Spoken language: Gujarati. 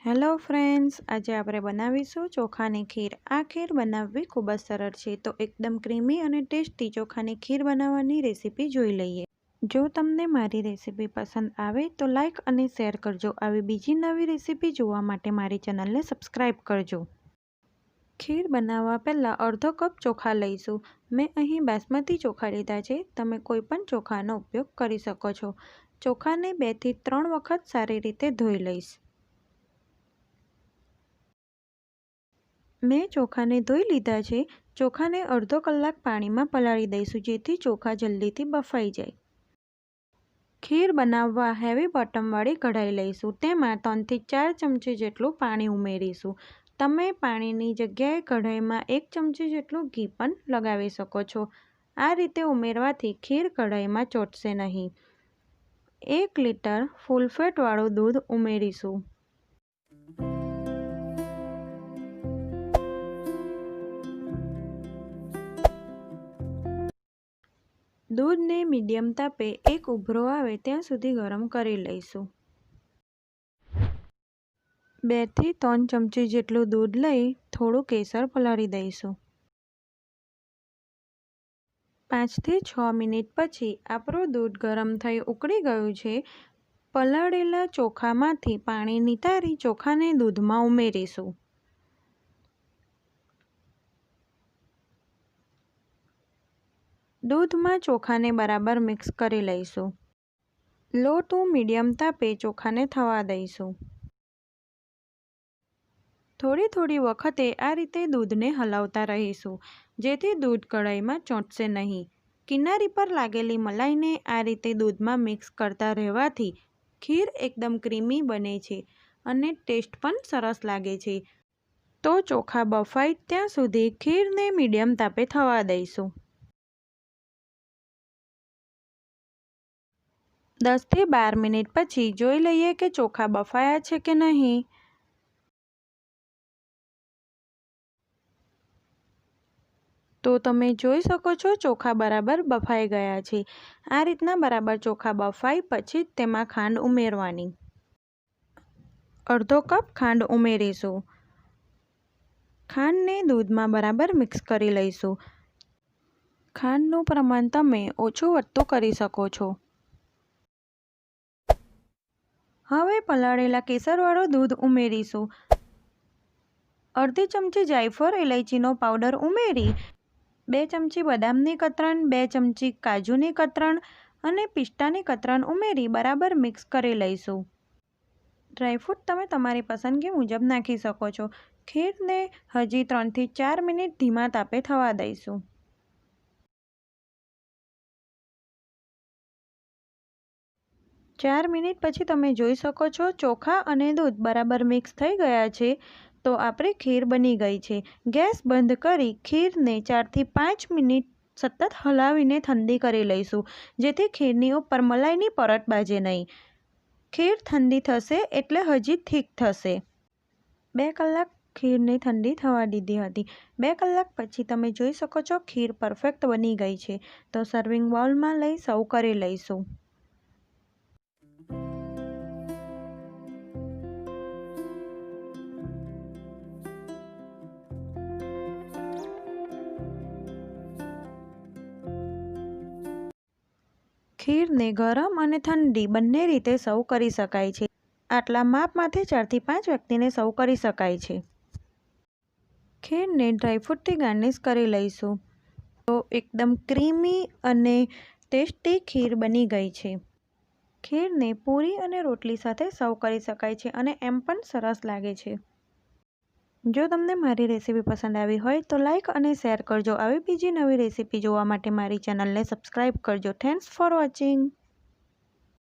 હેલો ફ્રેન્ડ્સ, આજે આપણે બનાવીશું ચોખાની ખીર। આ ખીર બનાવવી ખૂબ જ સરળ છે, તો એકદમ ક્રીમી અને ટેસ્ટી ચોખાની ખીર બનાવવાની રેસીપી જોઈ લઈએ। જો તમને મારી રેસીપી પસંદ આવે તો લાઇક અને શેર કરજો। આવી બીજી નવી રેસીપી જોવા માટે મારી ચેનલને સબસ્ક્રાઈબ કરજો। ખીર બનાવવા પહેલાં અડધો કપ ચોખા લઈશું। મેં અહીં બાસમતી ચોખા લીધા છે, તમે કોઈ પણ ચોખાનો ઉપયોગ કરી શકો છો। ચોખાને 2 થી 3 વખત સારી રીતે ધોઈ લઈશ। મેં ચોખાને ધોઈ લીધા છે। ચોખાને અડધો કલાક પાણીમાં પલાળી દઈશું, જેથી ચોખા જલ્દીથી બફાઈ જાય। ખીર બનાવવા હેવી બોટમવાળી કઢાઈ લઈશું। તેમાં 3 થી 4 ચમચી જેટલું પાણી ઉમેરીશું। તમે પાણીની જગ્યાએ કઢાઈમાં 1 ચમચી જેટલું ઘી પણ લગાવી શકો છો। આ રીતે ઉમેરવાથી ખીર કઢાઈમાં ચોંટશે નહીં। 1 લીટર ફૂલ ફેટવાળું દૂધ ઉમેરીશું। દૂધને મીડિયમ તાપે એક ઉભરો આવે ત્યાં સુધી ગરમ કરી લઈશું। 2 થી 3 ચમચી જેટલું દૂધ લઈ થોડું કેસર પલાળી દઈશું। 5 થી 6 મિનિટ પછી આપણું દૂધ ગરમ થઈ ઉકળી ગયું છે। પલાળેલા ચોખામાંથી પાણી નિતારી ચોખાને દૂધમાં ઉમેરીશું। દૂધમાં ચોખાને બરાબર મિક્સ કરી લઈશું। લો ટુ મીડિયમ તાપે ચોખાને થવા દઈશું। થોડી વખતે આ રીતે દૂધને હલાવતા રહીશું, જેથી દૂધ કઢાઈમાં ચોંટશે નહીં। કિનારી પર લાગેલી મલાઈને આ રીતે દૂધમાં મિક્સ કરતા રહેવાથી ખીર એકદમ ક્રીમી બને છે અને ટેસ્ટ પણ સરસ લાગે છે। તો ચોખા બફાય ત્યાં સુધી ખીરને મીડિયમ તાપે થવા દઈશું। 10 થી 12 મિનિટ પછી જોઈ લઈએ કે ચોખા બફાયા છે કે નહીં। તો તમે જોઈ શકો છો ચોખા બરાબર બફાઈ ગયા છે। આ રીતના બરાબર ચોખા બફાય પછી તેમાં ખાંડ ઉમેરવાની। અડધો કપ ખાંડ ઉમેરીશું। ખાંડને દૂધમાં બરાબર મિક્સ કરી લઈશું। ખાંડનું પ્રમાણ તમે ઓછું વધતું કરી શકો છો। હવે પલાળેલા કેસરવાળું દૂધ ઉમેરીશું। અડધી ચમચી જાયફળ ઇલાયચીનો પાવડર ઉમેરી 2 ચમચી બદામની કતરણ, 2 ચમચી કાજુની કતરણ અને પિસ્તાની કતરણ ઉમેરી બરાબર મિક્સ કરી લઈશું। ડ્રાયફ્રૂટ તમે તમારી પસંદગી મુજબ નાખી શકો છો। ખીરને હજી 3 થી 4 મિનિટ ધીમા તાપે થવા દઈશું। ચાર મિનિટ પછી તમે જોઈ શકો છો ચોખા અને દૂધ બરાબર મિક્સ થઈ ગયા છે। તો આપણી ખીર બની ગઈ છે। ગેસ બંધ કરી ખીરને 4 થી 5 મિનિટ સતત હલાવીને ઠંડી કરી લઈશું, જેથી ખીરની ઉપર મલાઈની પરત બાજે નહીં। ખીર ઠંડી થશે એટલે હજી થીક થશે। 2 કલાક ખીરને ઠંડી થવા દીધી હતી। 2 કલાક પછી તમે જોઈ શકો છો ખીર પરફેક્ટ બની ગઈ છે। તો સર્વિંગ બાઉલમાં લઈ સર્વ કરી લઈશું। ખીરને ગરમ અને ઠંડી બંને રીતે સર્વ કરી શકાય છે। આટલા માપમાંથી 4 થી 5 વ્યક્તિને સર્વ કરી શકાય છે। ખીરને ડ્રાયફ્રૂટથી ગાર્નિશ કરી લઈશું। તો એકદમ ક્રીમી અને ટેસ્ટી ખીર બની ગઈ છે। ખીરને પૂરી અને રોટલી સાથે સર્વ કરી શકાય છે અને એમ પણ સરસ લાગે છે। જો તમને મારી રેસીપી પસંદ આવી હોય તો લાઇક અને શેર કરજો। આવી બીજી નવી રેસીપી જોવા માટે મારી ચેનલને સબસ્ક્રાઈબ કરજો। Thanks for watching.